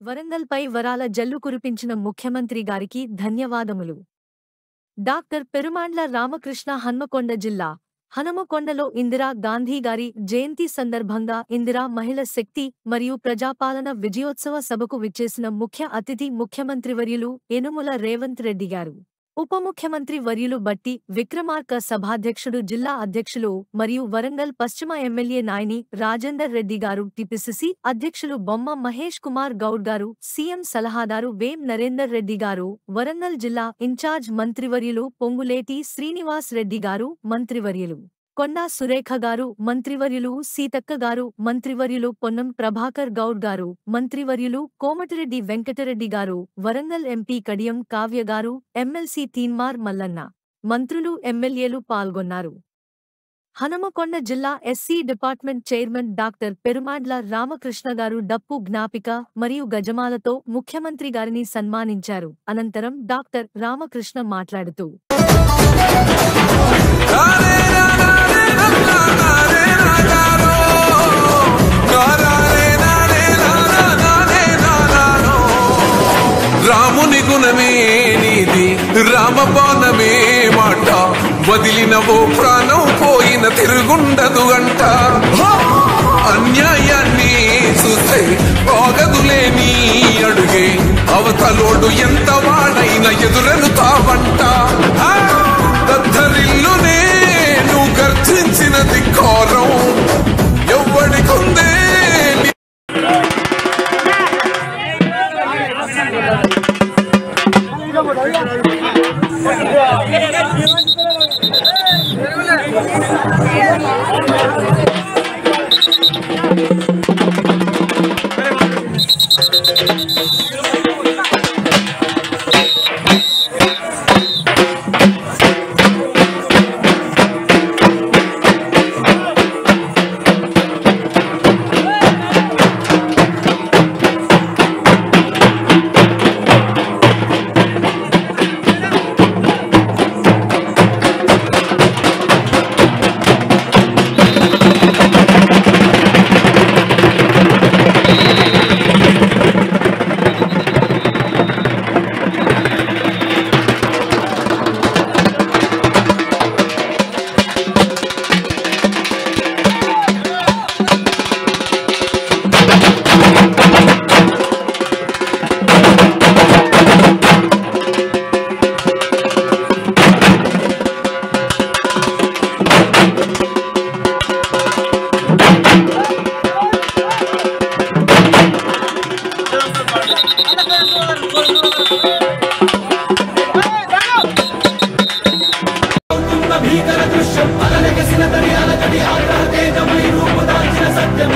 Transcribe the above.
వరంగల్పై వరాల జల్లు కురిపించిన ముఖ్యమంత్రి గారికి ధన్యవాదములు. డాక్టర్ పెరుమాండ్ల రామకృష్ణ హన్మకొండ జిల్లా హనుమకొండలో ఇందిరా గాంధీ గారి జయంతి సందర్భంగా ఇందిరా మహిళ శక్తి మరియు ప్రజాపాలన విజయోత్సవ సభకు విచ్చేసిన ముఖ్య అతిథి ముఖ్యమంత్రివర్యులు యనుమల రేవంత్ రెడ్డి గారు. ఉప ముఖ్యమంత్రి వర్యులు బట్టి విక్రమార్క సభాధ్యక్షుడు జిల్లా అధ్యక్షులు మరియు వరంగల్ పశ్చిమ ఎమ్మెల్యే నాయని రాజేందర్ రెడ్డి గారు, టిపిసిసి అధ్యక్షులు బొమ్మ మహేష్ కుమార్ గౌడ్ గారు, సీఎం సలహాదారు వేం నరేందర్ రెడ్డి గారు, వరంగల్ జిల్లా ఇన్ఛార్జ్ మంత్రివర్యులు పొంగులేటి శ్రీనివాస్ రెడ్డి గారు, మంత్రివర్యులు కొండా సురేఖ గారు, మంత్రివర్యులు సీతక్క గారు, మంత్రివర్యులు పొన్నం ప్రభాకర్ గౌడ్ గారు, మంత్రివర్యులు కోమటిరెడ్డి వెంకటరెడ్డి గారు, వరంగల్ ఎంపీ కడియం కావ్య గారు, ఎమ్మెల్సీ తీన్మార్ మల్లన్న, మంత్రులు ఎమ్మెల్యేలు పాల్గొన్నారు. హనుమకొండ జిల్లా SC department chairman doctor Perumandla Ramakrishna గారు డప్పు జ్ఞాపిక మరియు గజమాలతో ముఖ్యమంత్రి గారిని సన్మానించారు. అనంతరం డాక్టర్ రామకృష్ణ మాట్లాడుతూ రాముని గుణమే నీది, రామబాణమే మాట, వదిలినవో ప్రాణం పోయిన తిరుగుండదు గంట. అన్యాయాన్ని చూస్తే ఆగదులే నీ అడుగే, అవతలోడు ఎంత వాడైనా ఎదురను తావంట. దద్దరిల్లునే నువ్వు గర్జించిన ధిక్కారం ఎవ్వడికుందే. భీకర దృశ్యం అలలెగసిన దర్యాల కడి ఆగ్రహ తేజమై రూపుదాల్చిన సత్యం